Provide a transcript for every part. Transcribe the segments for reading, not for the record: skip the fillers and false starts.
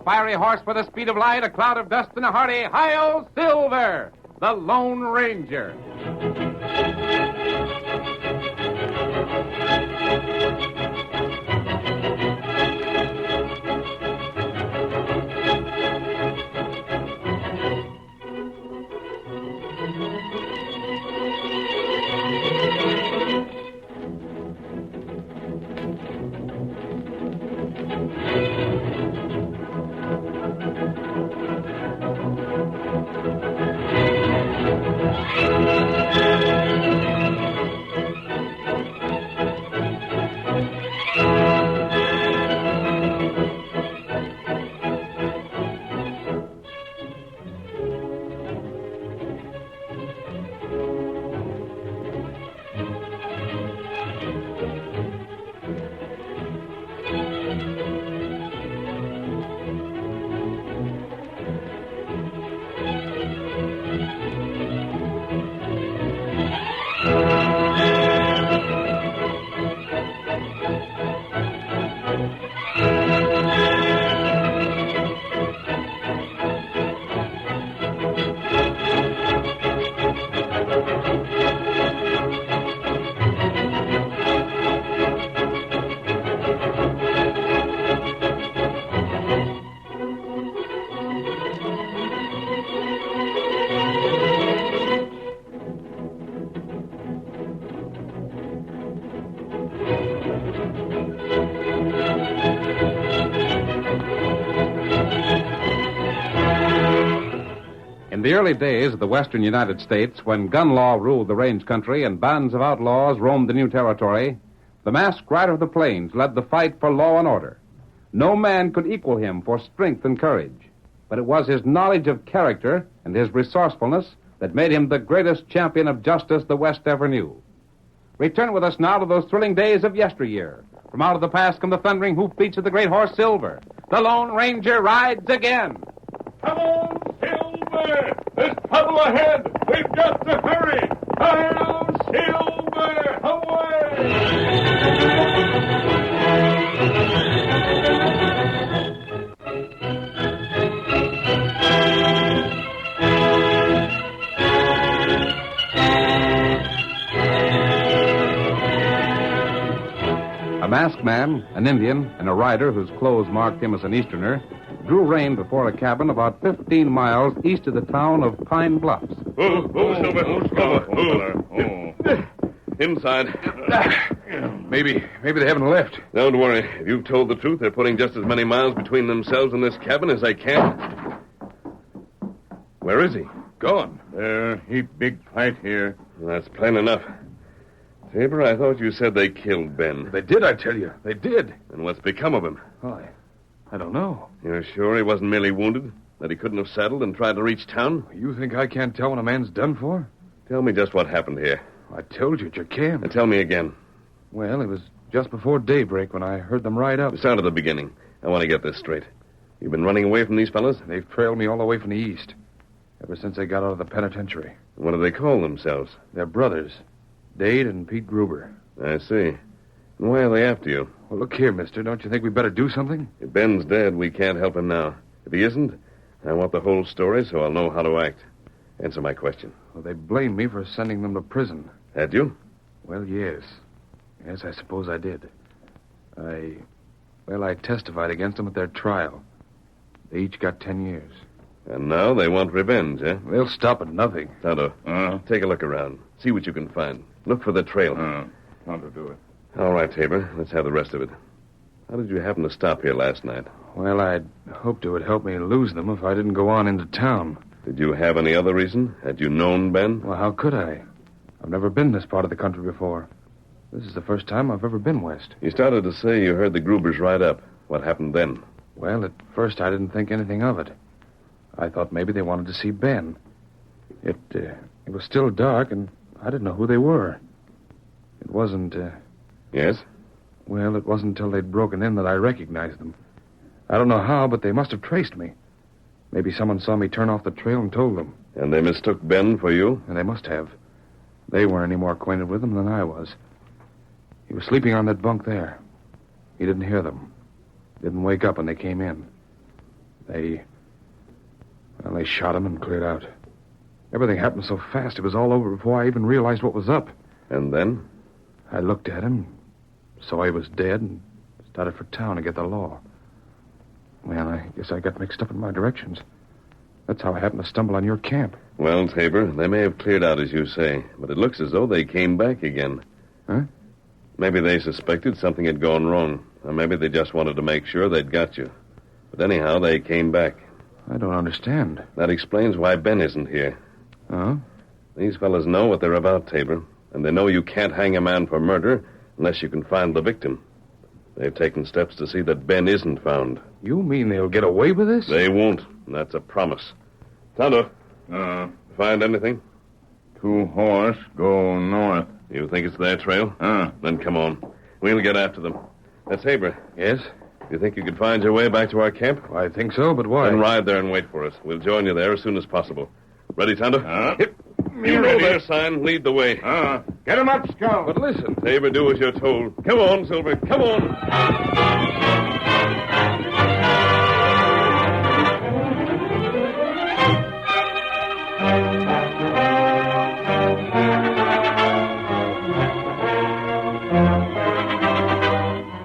fiery horse with the speed of light, a cloud of dust, and a hearty Hi-Yo Silver, the Lone Ranger. In the early days of the western United States, when gun law ruled the range country and bands of outlaws roamed the new territory, the masked rider of the plains led the fight for law and order. No man could equal him for strength and courage, but it was his knowledge of character and his resourcefulness that made him the greatest champion of justice the West ever knew. Return with us now to those thrilling days of yesteryear. From out of the past come the thundering hoofbeats of the great horse Silver. The Lone Ranger rides again. Come on, Silver! There's trouble ahead! We've got to hurry! Hi-Yo Silver! Away! A masked man, an Indian, and a rider whose clothes marked him as an Easterner drew rein before a cabin about 15 miles east of the town of Pine Bluffs. Silver. Inside. Maybe they haven't left. Don't worry. If you've told the truth, they're putting just as many miles between themselves and this cabin as they can. Where is he? Gone. Heap big fight here. That's plain enough. Tabor, I thought you said they killed Ben. They did, I tell you. They did. And what's become of him? Oh, I don't know. You're sure he wasn't merely wounded? That he couldn't have saddled and tried to reach town? You think I can't tell when a man's done for? Tell me just what happened here. I told you, you can't. Now tell me again. Well, it was just before daybreak when I heard them ride up. Start at the beginning. I want to get this straight. You've been running away from these fellas? They've trailed me all the way from the east. Ever since they got out of the penitentiary. What do they call themselves? They're brothers. Dade and Pete Gruber. I see. And why are they after you? Well, look here, mister. Don't you think we better do something? If Ben's dead, we can't help him now. If he isn't, I want the whole story so I'll know how to act. Answer my question. Well, they blame me for sending them to prison. Had you? Well, yes. Yes, I suppose I did. I testified against them at their trial. They each got 10 years. And now they want revenge, eh? They'll stop at nothing. Tonto, take a look around. See what you can find. Look for the trail. Tonto, do it. All right, Tabor. Let's have the rest of it. How did you happen to stop here last night? Well, I'd hoped it would help me lose them if I didn't go on into town. Did you have any other reason? Had you known Ben? Well, how could I? I've never been this part of the country before. This is the first time I've ever been west. You started to say you heard the Grubers ride up. What happened then? Well, at first I didn't think anything of it. I thought maybe they wanted to see Ben. It was still dark, and I didn't know who they were. It wasn't, Yes? Well, it wasn't until they'd broken in that I recognized them. I don't know how, but they must have traced me. Maybe someone saw me turn off the trail and told them. And they mistook Ben for you? And they must have. They weren't any more acquainted with him than I was. He was sleeping on that bunk there. He didn't hear them. Didn't wake up when they came in. They shot him and cleared out. Everything happened so fast, it was all over before I even realized what was up. And then? I looked at him, saw he was dead, and started for town to get the law. Well, I guess I got mixed up in my directions. That's how I happened to stumble on your camp. Well, Tabor, they may have cleared out, as you say, but it looks as though they came back again. Huh? Maybe they suspected something had gone wrong, or maybe they just wanted to make sure they'd got you. But anyhow, they came back. I don't understand. That explains why Ben isn't here. Oh? These fellas know what they're about, Tabor, and they know you can't hang a man for murder unless you can find the victim. They've taken steps to see that Ben isn't found. You mean they'll get away with this? They won't, and that's a promise. Tonto, find anything? 2 horse go north. You think it's their trail? Then come on. We'll get after them. Tabor. Yes? You think you could find your way back to our camp? I think so, but why? Then ride there and wait for us. We'll join you there as soon as possible. Ready, Tonto? Hip. You know their sign. Lead the way. Get him up, Scout. But listen. Tabor, do as you're told. Come on, Silver. Come on.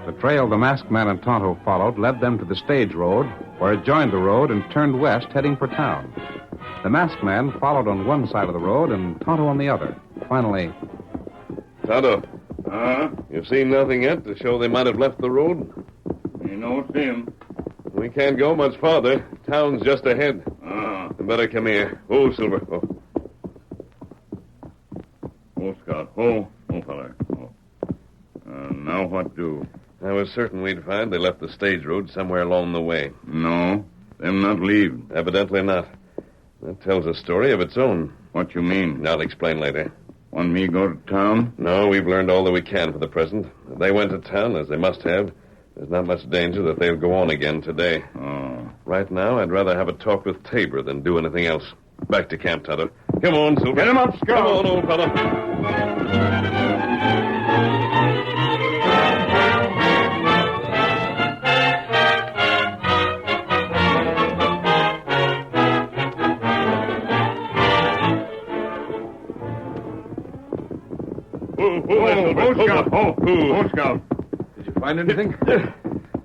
The trail the masked man and Tonto followed led them to the stage road, where it joined the road and turned west, heading for town. The masked man followed on one side of the road and Tonto on the other. Finally, Tonto. You've seen nothing yet to show they might have left the road? You don't see him. We can't go much farther. Town's just ahead. You better come here. Oh, Silver. Oh. Oh, Scout. Oh, feller. Oh. Now what do? I was certain we'd find they left the stage road somewhere along the way. No, them not leave. Evidently not. That tells a story of its own. What you mean? I'll explain later. Want me go to town? No, we've learned all that we can for the present. If they went to town, as they must have, there's not much danger that they'll go on again today. Right now, I'd rather have a talk with Tabor than do anything else. Back to camp, Tonto. Come on, Silver. Get him up, Scout. Come on, old fella. Scout. Did you find anything?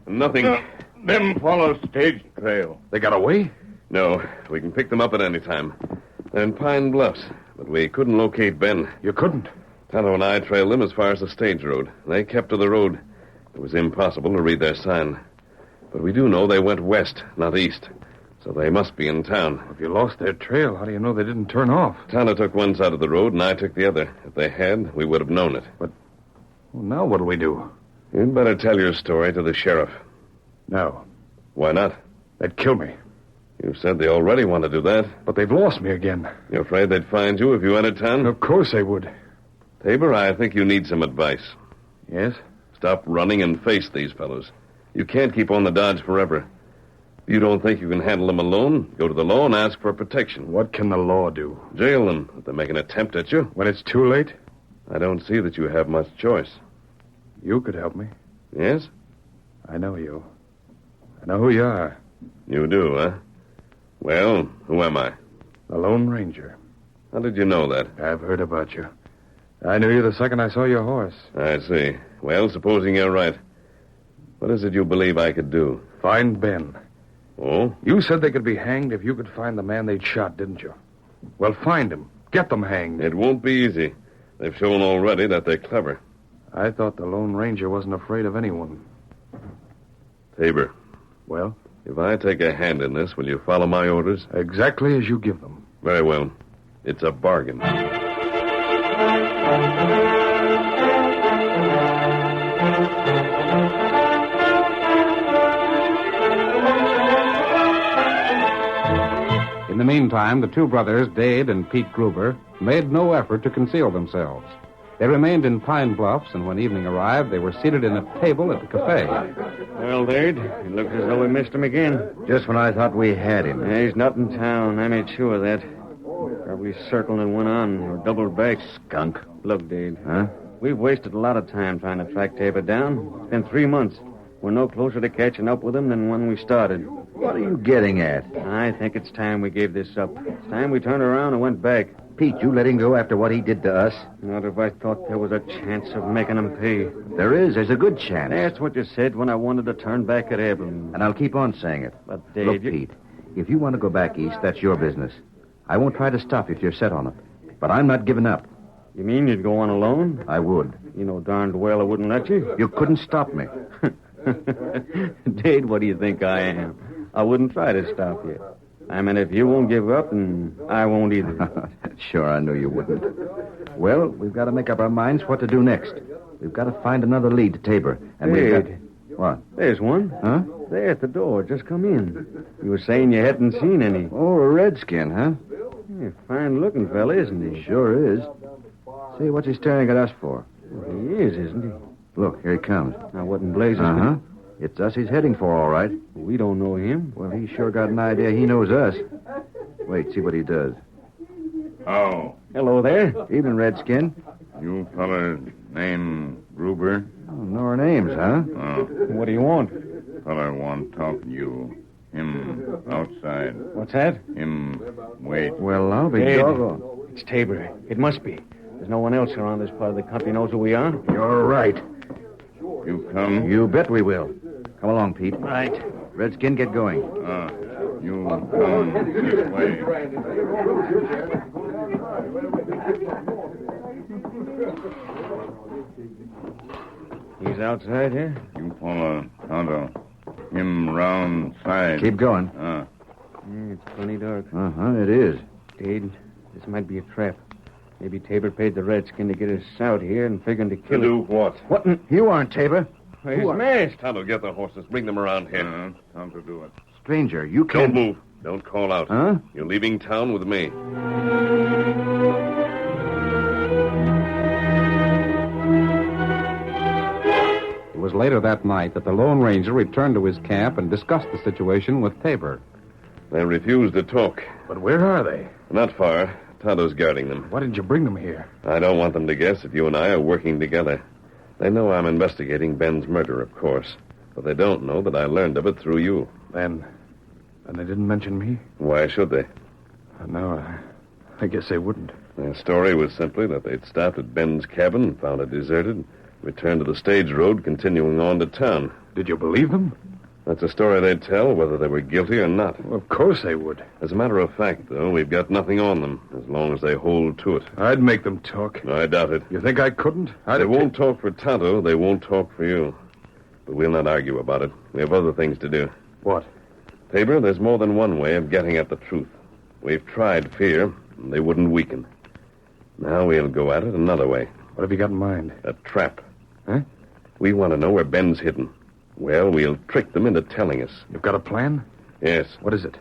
Nothing. Them follow stage trail. They got away? No, we can pick them up at any time. They're in Pine Bluffs, but we couldn't locate Ben. You couldn't? Tonto and I trailed them as far as the stage road. They kept to the road. It was impossible to read their sign. But we do know they went west, not east. So they must be in town. If you lost their trail, how do you know they didn't turn off? Tonto took one side of the road, and I took the other. If they had, we would have known it. Well, now what'll we do? You'd better tell your story to the sheriff. No. Why not? They'd kill me. You said they already want to do that. But they've lost me again. You're afraid they'd find you if you entered town? Of course they would. Tabor, I think you need some advice. Yes? Stop running and face these fellows. You can't keep on the dodge forever. If you don't think you can handle them alone, go to the law and ask for protection. What can the law do? Jail them if they make an attempt at you. When it's too late? I don't see that you have much choice. You could help me. Yes? I know you. I know who you are. You do, huh? Well, who am I? The Lone Ranger. How did you know that? I've heard about you. I knew you the second I saw your horse. I see. Well, supposing you're right, what is it you believe I could do? Find Ben. Oh? You said they could be hanged if you could find the man they'd shot, didn't you? Well, find him. Get them hanged. It won't be easy. They've shown already that they're clever. I thought the Lone Ranger wasn't afraid of anyone. Tabor, Well? if I take a hand in this, will you follow my orders? Exactly as you give them. Very well. It's a bargain. in the meantime, the two brothers, Dade and Pete Gruber, made no effort to conceal themselves. They remained in Pine Bluffs, and when evening arrived, they were seated in a table at the cafe. Well, Dade, it looks as though we missed him again. Just when I thought we had him. Yeah, he's not in town. I made sure of that. Probably circled and went on, or doubled back. Skunk. Look, Dade. Huh? We've wasted a lot of time trying to track Tabor down. It's been 3 months. We're no closer to catching up with them than when we started. What are you getting at? I think it's time we gave this up. It's time we turned around and went back. Pete, you let him go after what he did to us? Not if I thought there was a chance of making him pay. There is. There's a good chance. That's what you said when I wanted to turn back at Abrams. And I'll keep on saying it. But, Dave, Look, Pete, if you want to go back east, that's your business. I won't try to stop you if you're set on it. But I'm not giving up. You mean you'd go on alone? I would. You know darned well I wouldn't let you. You couldn't stop me. Dade, what do you think I am? I wouldn't try to stop you. I mean, if you won't give up, then I won't either. Sure, I knew you wouldn't. Well, we've got to make up our minds what to do next. We've got to find another lead to Tabor. And we've got... Dade. What? There's one. Huh? There at the door. Just come in. You were saying you hadn't seen any. Oh, a redskin, huh? Yeah, fine-looking fella, isn't he? Sure is. Say, what's he staring at us for? Well, he is, isn't he? Look, here he comes. Now, what in blazes? Uh-huh. It's us he's heading for, all right. We don't know him. Well, he sure got an idea he knows us. Wait, see what he does. Oh, Hello there. Evening, redskin. you feller named Gruber? Oh, know our names, huh? Oh, What do you want? feller want talk to you. Him outside. What's that? Him wait. Well, I'll be Dade. doggone. It's Tabor. It must be. There's no one else around this part of the country knows who we are. You're right. You come? You bet we will. Come along, Pete. Right. Redskin, get going. You come this way. He's outside here? You follow Tonto. Him round side. Keep going. It's plenty dark. Uh-huh, it is. Dade, this might be a trap. Maybe Tabor paid the redskin to get us out here and figuring to To kill do us. what? What? You aren't Tabor. He's masked. Tonto, get the horses. Bring them around here. Time to do it. Stranger, you Don't can't... move. Don't call out. Huh? You're leaving town with me. It was later that night that the Lone Ranger returned to his camp and discussed the situation with Tabor. They refuse to talk. But where are they? Not far. Tonto's guarding them. Why didn't you bring them here? I don't want them to guess that you and I are working together. They know I'm investigating Ben's murder, of course. But they don't know that I learned of it through you. Then they didn't mention me? Why should they? No, I guess they wouldn't. Their story was simply that they'd stopped at Ben's cabin, found it deserted, returned to the stage road, continuing on to town. Did you believe them? That's a story they'd tell, whether they were guilty or not. Well, of course they would. As a matter of fact, though, we've got nothing on them, as long as they hold to it. I'd make them talk. I doubt it. You think I couldn't? They won't talk for Tonto, they won't talk for you. But we'll not argue about it. We have other things to do. What? Tabor, there's more than one way of getting at the truth. We've tried fear, and they wouldn't weaken. Now we'll go at it another way. What have you got in mind? A trap. Huh? We want to know where Ben's hidden. Well, we'll trick them into telling us. You've got a plan? Yes. What is it?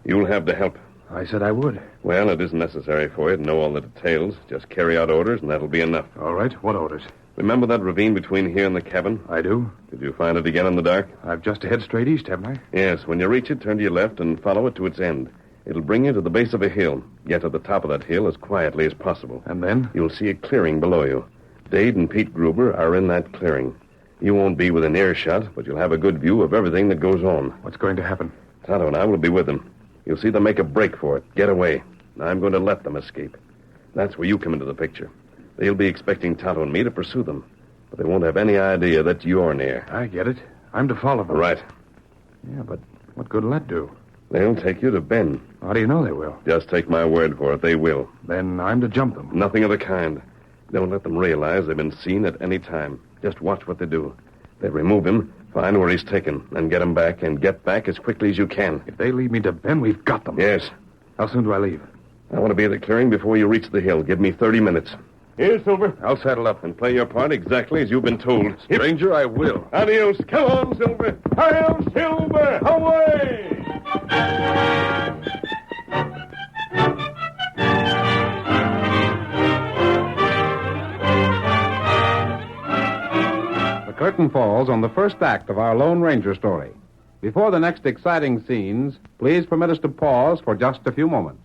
You'll have to help. I said I would. Well, it isn't necessary for you to know all the details. Just carry out orders, and that'll be enough. All right. What orders? Remember that ravine between here and the cabin? I do. Did you find it again in the dark? I've just to head straight east, haven't I? Yes. When you reach it, turn to your left and follow it to its end. It'll bring you to the base of a hill. Get to the top of that hill as quietly as possible. And then? You'll see a clearing below you. Dade and Pete Gruber are in that clearing. You won't be within earshot, but you'll have a good view of everything that goes on. What's going to happen? Tonto and I will be with them. You'll see them make a break for it, get away. I'm going to let them escape. That's where you come into the picture. They'll be expecting Tonto and me to pursue them, but they won't have any idea that you're near. I get it. I'm to follow them. Right. Yeah, but what good will that do? They'll take you to Ben. How do you know they will? Just take my word for it, they will. Then I'm to jump them. Nothing of the kind. Don't let them realize they've been seen at any time. Just watch what they do. They remove him, find where he's taken, and get him back, and get back as quickly as you can. If they lead me to Ben, we've got them. Yes. How soon do I leave? I want to be at the clearing before you reach the hill. Give me 30 minutes. Here, Silver. I'll saddle up and play your part exactly as you've been told. Stranger, I will. Adios. Come on, Silver. Hail, Silver. Away! The curtain falls on the first act of our Lone Ranger story. Before the next exciting scenes, please permit us to pause for just a few moments.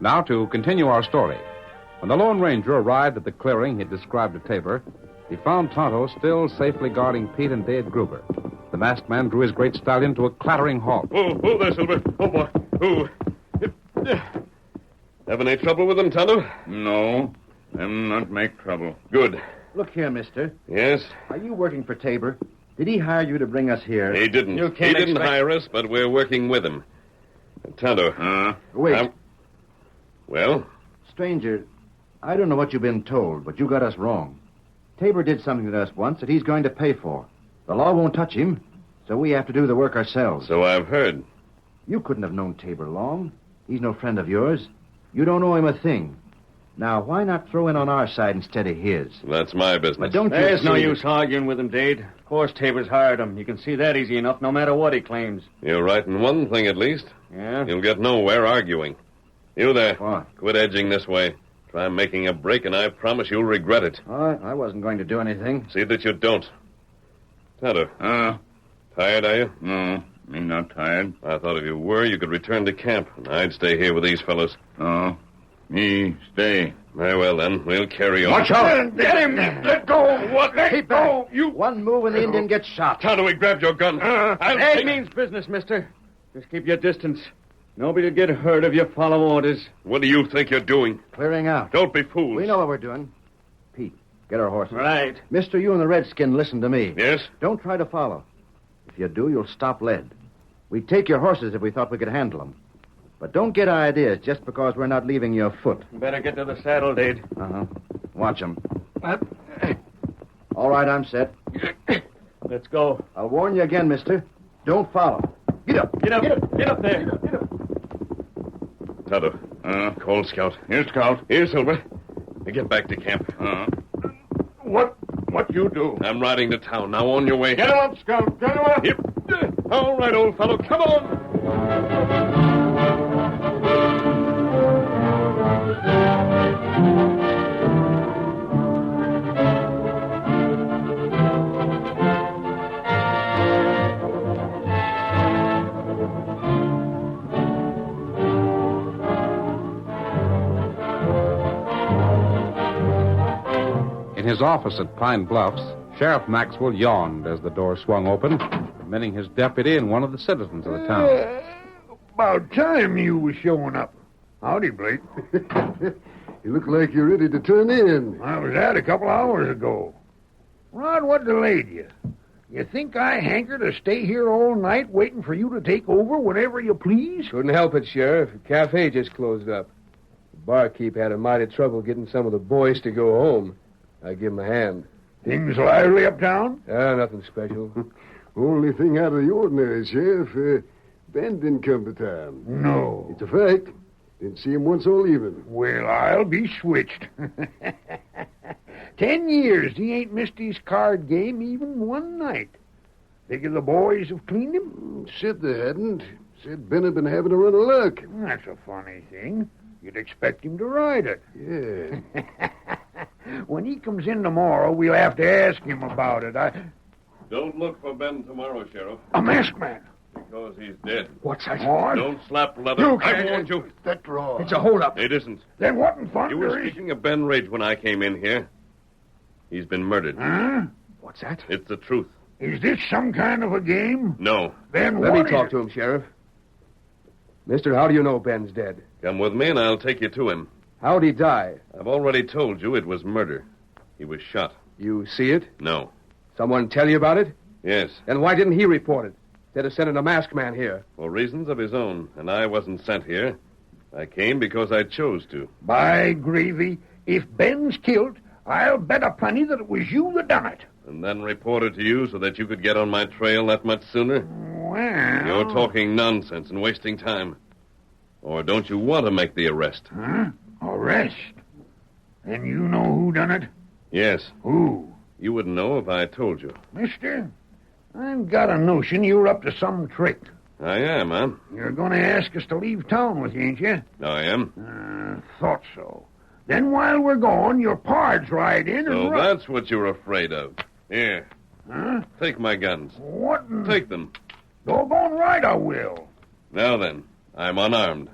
Now to continue our story. When the Lone Ranger arrived at the clearing he'd described to Tabor, he found Tonto still safely guarding Pete and Dave Gruber. The masked man drew his great stallion to a clattering halt. Oh, there, Silver. Oh, boy. Oh. Having any trouble with them, Tonto? No, them not make trouble. Good. Look here, mister. Yes? Are you working for Tabor? Did he hire you to bring us here? He didn't. You He can't didn't expect- hire us, but we're working with him. Tonto. Wait. Well? Stranger, I don't know what you've been told, but you got us wrong. Tabor did something to us once that he's going to pay for. The law won't touch him, so we have to do the work ourselves. So I've heard. You couldn't have known Tabor long. He's no friend of yours. You don't owe him a thing. Now, why not throw in on our side instead of his? That's my business. But don't you There's no see use arguing with him, Dade. Of course Tabor's hired him. You can see that easy enough, no matter what he claims. You're right in one thing, at least. Yeah? You'll get nowhere arguing. You there. What? Quit edging this way. Try making a break, and I promise you'll regret it. I wasn't going to do anything. See that you don't. Tonto, tired, are you? No, me not tired. I thought if you were, you could return to camp, and I'd stay here with these fellows. No, me stay. Very well, then. We'll carry on. Watch out! Get him! Let go! What? Let go! You... One move and the Indian gets shot. Tonto, he grabbed your gun. I'll That take... means business, mister. Just keep your distance. Nobody will get hurt if you follow orders. What do you think you're doing? Clearing out. Don't be fools. We know what we're doing. Pete, get our horses. Right. Mister, you and the redskin, listen to me. Yes? Don't try to follow. If you do, you'll stop lead. We'd take your horses if we thought we could handle them. But don't get ideas just because we're not leaving you afoot. Better get to the saddle, Dade. Uh-huh. Watch them. All right, I'm set. Let's go. I'll warn you again, mister. Don't follow. Get up. Get up. Get up there. Get up. Tonto. Call Scout. Here, Scout. Here, Silver. Get back to camp. What you do? I'm riding to town. Now on your way. Get him up, Scout. Get him up. Yep. All right, old fellow. Come on. In his office at Pine Bluffs, Sheriff Maxwell yawned as the door swung open, admitting his deputy and one of the citizens of the town. About time you was showing up. Howdy, Blake. You look like you're ready to turn in. I was out a couple hours ago. Rod, what delayed you? You think I hanker to stay here all night waiting for you to take over whenever you please? Couldn't help it, Sheriff. The cafe just closed up. The barkeep had a mighty trouble getting some of the boys to go home. I give him a hand. Things lively uptown? Nothing special. Only thing out of the ordinary, Sheriff. Ben didn't come to town. No. It's a fact. Didn't see him once all evening. Well, I'll be switched. 10 years he ain't missed his card game even one night. Figure the boys have cleaned him? Said they hadn't. Said Ben had been having a run of luck. That's a funny thing. You'd expect him to ride it. Yeah. When he comes in tomorrow, we'll have to ask him about it. Don't look for Ben tomorrow, Sheriff, A masked man. because he's dead. What's that? What? Don't slap leather. You I can't- warned you. That draw. It's a holdup. It isn't. Then what in thunder You were is... speaking of Ben Ridge when I came in here. He's been murdered. Huh? What's that? It's the truth. Is this some kind of a game? No. Then Let what me talk is to him, Sheriff. Mister, how do you know Ben's dead? Come with me and I'll take you to him. How'd he die? I've already told you it was murder. He was shot. You see it? No. Someone tell you about it? Yes, Then why didn't he report it? Instead of sending a masked man here. for reasons of his own, and I wasn't sent here. I came because I chose to. By gravy, if Ben's killed, I'll bet a penny that it was you that done it. And then reported to you so that you could get on my trail that much sooner? Well... You're talking nonsense and wasting time. Or don't you want to make the arrest? Huh? Arrest? And you know who done it? Yes. Who? You wouldn't know if I told you. Mister, I've got a notion you're up to some trick. I am, huh? You're going to ask us to leave town with you, ain't you? I am. Thought so. Then while we're gone, your pards ride in So and run... that's what you're afraid of. Here, Huh? take my guns. What in... Take them. Doggone right I will. Now then, I'm unarmed.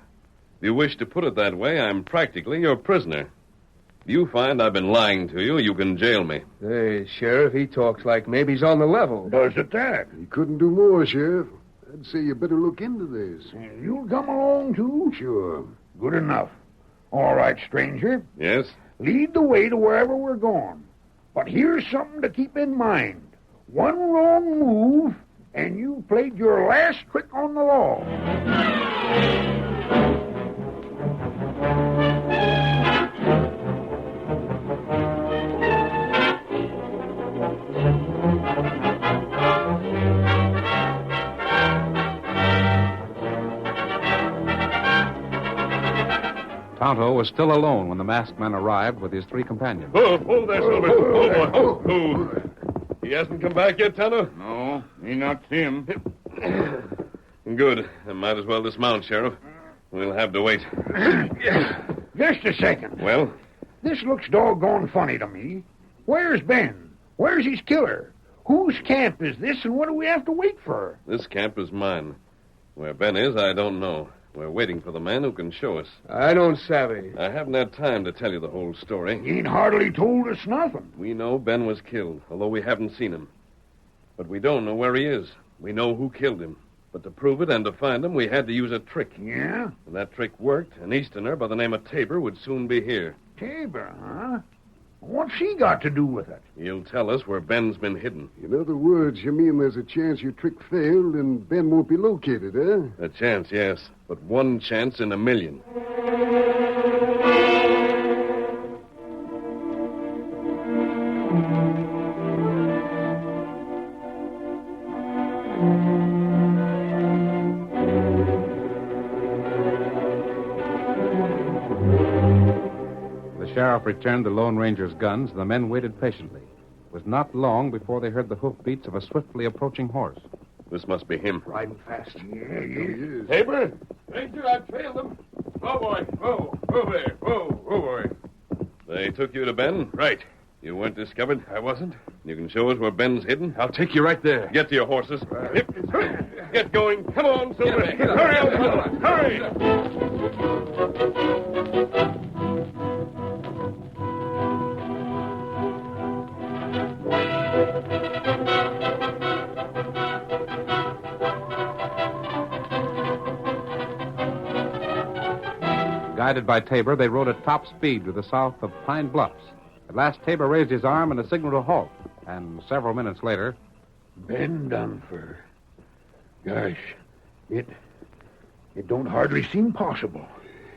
If you wish to put it that way, I'm practically your prisoner. If you find I've been lying to you, you can jail me. Hey, Sheriff, he talks like maybe he's on the level. Does it that? You couldn't do more, Sheriff. I'd say you better look into this. And you'll come along, too? Sure. Good enough. All right, stranger. Yes? Lead the way to wherever we're going. But here's something to keep in mind. One wrong move, and you've played your last trick on the law. Tonto was still alone when the masked man arrived with his three companions. Oh, there, Silver. Oh, boy. He hasn't come back yet, Tonto? No, me not see him. Good. I might as well dismount, Sheriff. We'll have to wait. Just a second. Well? This looks doggone funny to me. Where's Ben? Where's his killer? Whose camp is this, and what do we have to wait for? This camp is mine. Where Ben is, I don't know. We're waiting for the man who can show us. I don't savvy. I haven't had time to tell you the whole story. He ain't hardly told us nothing. We know Ben was killed, although we haven't seen him. But we don't know where he is. We know who killed him. But to prove it and to find him, we had to use a trick. Yeah? And that trick worked. An Easterner by the name of Tabor would soon be here. Tabor, huh? What's he got to do with it? He'll tell us where Ben's been hidden. In other words, you mean there's a chance your trick failed and Ben won't be located, huh? A chance, yes. But one chance in a million. The sheriff returned the Lone Ranger's guns, and the men waited patiently. It was not long before they heard the hoofbeats of a swiftly approaching horse. This must be him. Riding fast. Yeah. Tabor? Ranger, I trailed them. Oh, boy. Whoa there. Whoa, boy. They took you to Ben? Right. You weren't discovered? I wasn't. You can show us where Ben's hidden? I'll take you right there. Get to your horses. Get going. Come on, Silver. Hurry, old fella. Hurry. Guided by Tabor, they rode at top speed to the south of Pine Bluffs. At last, Tabor raised his arm in a signal to halt, and several minutes later... Ben done for. Gosh, it don't hardly seem possible.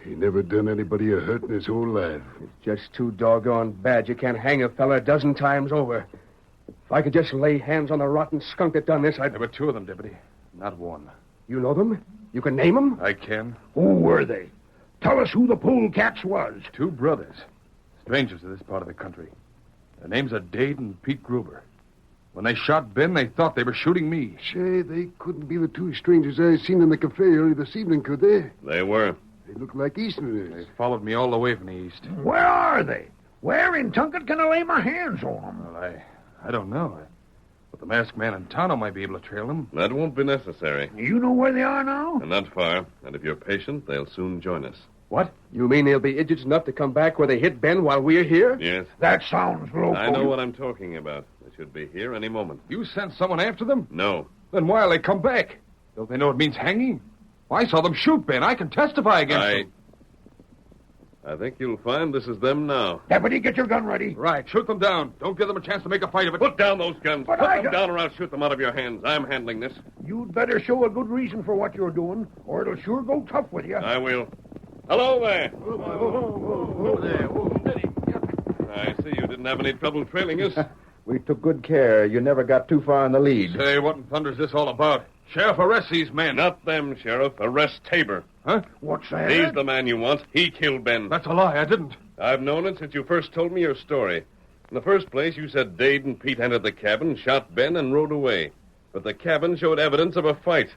He never done anybody a hurt in his whole life. It's just too doggone bad you can't hang a fella a dozen times over. If I could just lay hands on the rotten skunk that done this, I'd... There were two of them, Deputy. Not one. You know them? You can name them? I can. Who were they? Tell us who the polecats was. Two brothers. Strangers to this part of the country. Their names are Dade and Pete Gruber. When they shot Ben, they thought they were shooting me. Say, they couldn't be the two strangers I seen in the cafe early this evening, could they? They were. They look like Easterners. They followed me all the way from the east. Where are they? Where in Tunket can I lay my hands on them? Well, I don't know. But the masked man in Tonto might be able to trail them. That won't be necessary. You know where they are now? And not far. And if you're patient, they'll soon join us. What? You mean they'll be idiots enough to come back where they hit Ben while we're here? Yes. That sounds local. I know what I'm talking about. They should be here any moment. You sent someone after them? No. Then why'll they come back? Don't they know it means hanging? I saw them shoot Ben. I can testify against them. I think you'll find this is them now. Deputy, get your gun ready. Right. Shoot them down. Don't give them a chance to make a fight of it. Put down those guns. But Put I them don't- down or I'll shoot them out of your hands. I'm handling this. You'd better show a good reason for what you're doing, or it'll sure go tough with you. I will. Hello there. I see you didn't have any trouble trailing us. We took good care. You never got too far in the lead. Say, what in thunder's this all about? Sheriff, arrest these men. Not them, Sheriff. Arrest Tabor. Huh? What's that? He's the man you want. He killed Ben. That's a lie. I didn't. I've known it since you first told me your story. In the first place, you said Dade and Pete entered the cabin, shot Ben, and rode away. But the cabin showed evidence of a fight.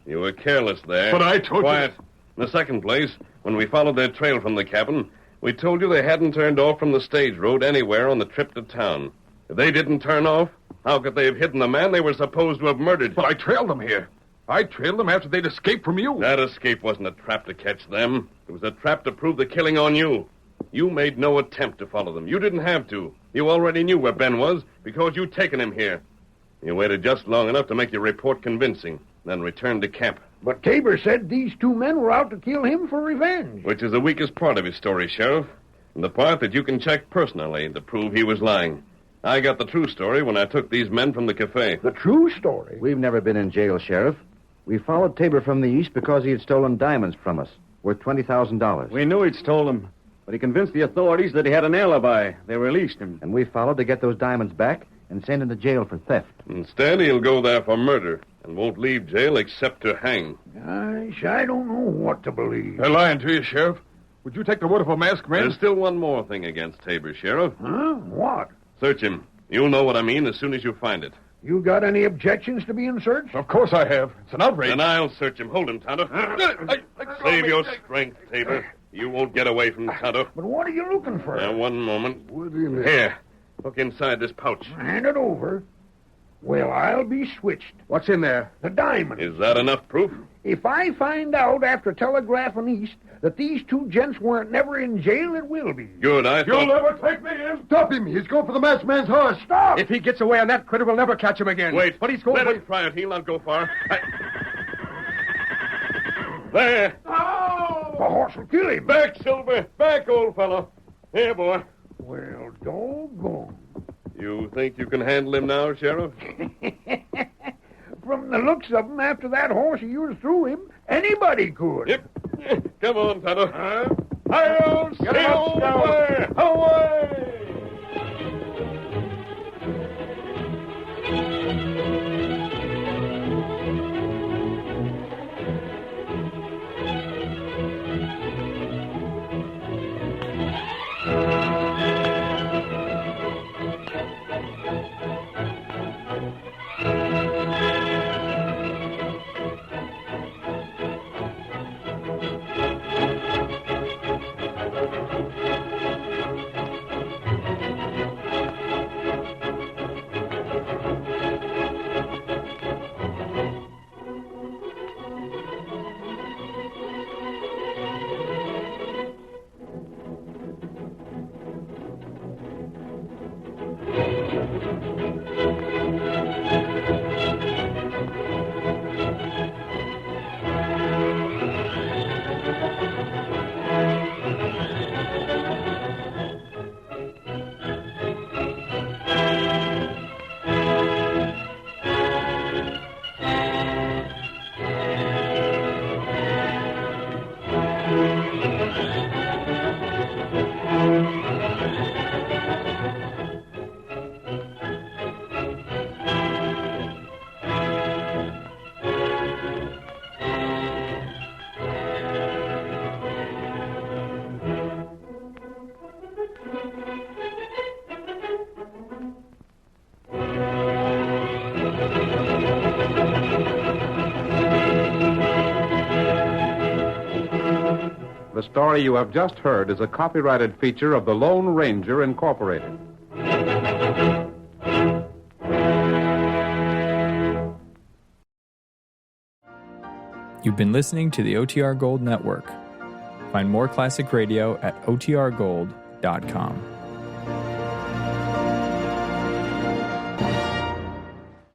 You were careless there. But I told you- Quiet. In the second place, when we followed their trail from the cabin, we told you they hadn't turned off from the stage road anywhere on the trip to town. If they didn't turn off, how could they have hidden the man they were supposed to have murdered? But I trailed them here. I trailed them after they'd escaped from you. That escape wasn't a trap to catch them. It was a trap to prove the killing on you. You made no attempt to follow them. You didn't have to. You already knew where Ben was because you'd taken him here. You waited just long enough to make your report convincing, then returned to camp. But Tabor said these two men were out to kill him for revenge. Which is the weakest part of his story, Sheriff. And the part that you can check personally to prove he was lying. I got the true story when I took these men from the cafe. The true story? We've never been in jail, Sheriff. We followed Tabor from the east because he had stolen diamonds from us, worth $20,000. We knew he'd stolen them, but he convinced the authorities that he had an alibi. They released him. And we followed to get those diamonds back and send him to jail for theft. Instead, he'll go there for murder and won't leave jail except to hang. Gosh, I don't know what to believe. They're lying to you, Sheriff. Would you take the word of a masked man? There's still one more thing against Tabor, Sheriff. Huh? What? Search him. You'll know what I mean as soon as you find it. You got any objections to being searched? Of course I have. It's an outrage. Then I'll search him. Hold him, Tonto. Save your strength, Tabor. You won't get away from Tonto. But what are you looking for? Now, one moment. What in the... Here. Look inside this pouch. Hand it over. Well, I'll be switched. What's in there? The diamond. Is that enough proof? If I find out after telegraphing east that these two gents weren't never in jail, it will be. Good, I thought... You'll never take me in. Stop him. He's going for the masked man's horse. Stop! If he gets away on that critter, we'll never catch him again. Wait. But he's going... Let him try it. He'll not go far. There. The horse will kill him. Back, Silver. Back, old fellow. Here, boy. Well, doggone. You think you can handle him now, Sheriff? From the looks of him, after that horse of yours threw him, anybody could. Yep. Come on, Tonto. Hi-yo, Get him up, Silver! Away! The story you have just heard is a copyrighted feature of the Lone Ranger Incorporated. You've been listening to the OTR Gold Network. Find more classic radio at otrgold.com.